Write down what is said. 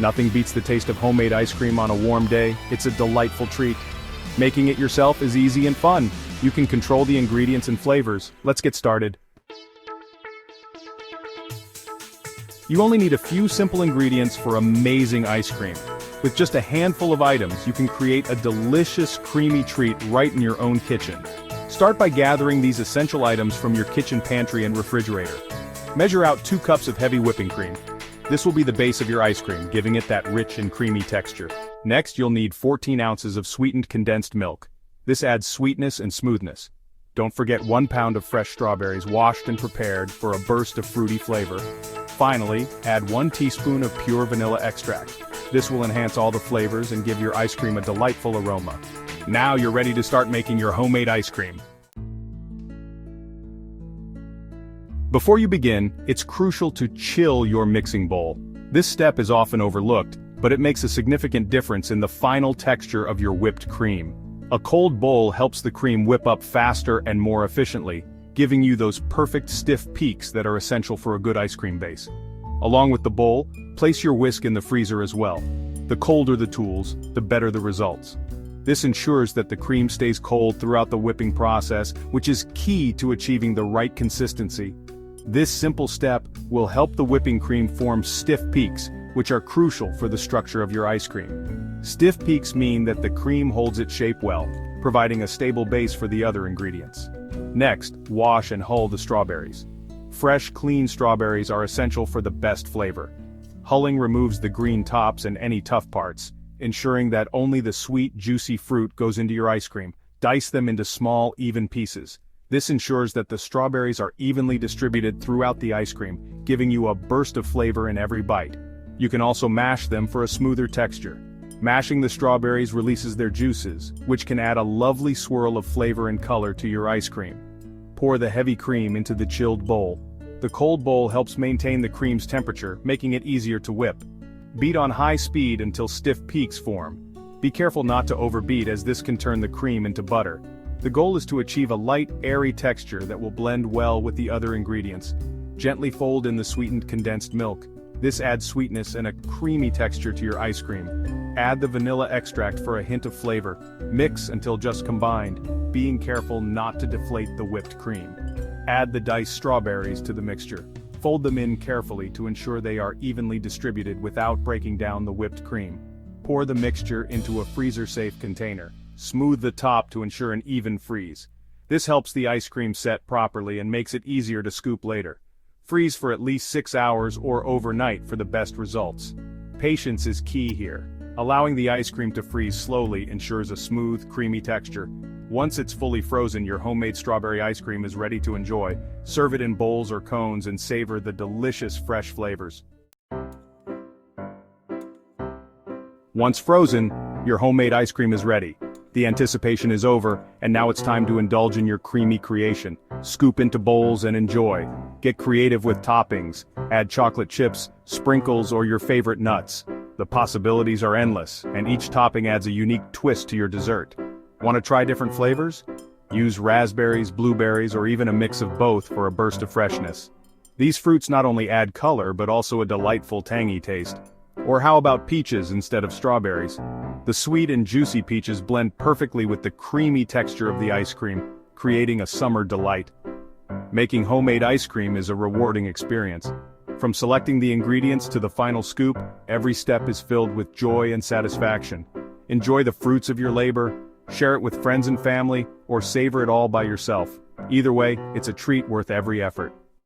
Nothing beats the taste of homemade ice cream on a warm day. It's a delightful treat. Making it yourself is easy and fun. You can control the ingredients and flavors. Let's get started. You only need a few simple ingredients for amazing ice cream. With just a handful of items, you can create a delicious, creamy treat right in your own kitchen. Start by gathering these essential items from your kitchen pantry and refrigerator. Measure out 2 cups of heavy whipping cream. This will be the base of your ice cream, giving it that rich and creamy texture. Next, you'll need 14 ounces of sweetened condensed milk. This adds sweetness and smoothness. Don't forget 1 pound of fresh strawberries washed and prepared for a burst of fruity flavor. Finally, add 1 teaspoon of pure vanilla extract. This will enhance all the flavors and give your ice cream a delightful aroma. Now you're ready to start making your homemade ice cream. Before you begin, it's crucial to chill your mixing bowl. This step is often overlooked, but it makes a significant difference in the final texture of your whipped cream. A cold bowl helps the cream whip up faster and more efficiently, giving you those perfect stiff peaks that are essential for a good ice cream base. Along with the bowl, place your whisk in the freezer as well. The colder the tools, the better the results. This ensures that the cream stays cold throughout the whipping process, which is key to achieving the right consistency. This simple step will help the whipping cream form stiff peaks, which are crucial for the structure of your ice cream. Stiff peaks mean that the cream holds its shape well, providing a stable base for the other ingredients. Next, wash and hull the strawberries. Fresh, clean strawberries are essential for the best flavor. Hulling removes the green tops and any tough parts, ensuring that only the sweet, juicy fruit goes into your ice cream. Dice them into small, even pieces. This ensures that the strawberries are evenly distributed throughout the ice cream, giving you a burst of flavor in every bite. You can also mash them for a smoother texture. Mashing the strawberries releases their juices, which can add a lovely swirl of flavor and color to your ice cream. Pour the heavy cream into the chilled bowl. The cold bowl helps maintain the cream's temperature, making it easier to whip. Beat on high speed until stiff peaks form. Be careful not to overbeat, as this can turn the cream into butter. The goal is to achieve a light, airy texture that will blend well with the other ingredients. Gently fold in the sweetened condensed milk. This adds sweetness and a creamy texture to your ice cream. Add the vanilla extract for a hint of flavor. Mix until just combined, being careful not to deflate the whipped cream. Add the diced strawberries to the mixture. Fold them in carefully to ensure they are evenly distributed without breaking down the whipped cream. Pour the mixture into a freezer-safe container. Smooth the top to ensure an even freeze. This helps the ice cream set properly and makes it easier to scoop later. Freeze for at least 6 hours or overnight for the best results. Patience is key here. Allowing the ice cream to freeze slowly ensures a smooth, creamy texture. Once it's fully frozen, your homemade strawberry ice cream is ready to enjoy. Serve it in bowls or cones and savor the delicious fresh flavors. Once frozen, your homemade ice cream is ready. The anticipation is over, and now it's time to indulge in your creamy creation. Scoop into bowls and enjoy. Get creative with toppings. Add chocolate chips, sprinkles, or your favorite nuts. The possibilities are endless, and each topping adds a unique twist to your dessert. Want to try different flavors? Use raspberries, blueberries, or even a mix of both for a burst of freshness. These fruits not only add color but also a delightful tangy taste. Or how about peaches instead of strawberries? The sweet and juicy peaches blend perfectly with the creamy texture of the ice cream, creating a summer delight. Making homemade ice cream is a rewarding experience. From selecting the ingredients to the final scoop, every step is filled with joy and satisfaction. Enjoy the fruits of your labor, share it with friends and family, or savor it all by yourself. Either way, it's a treat worth every effort.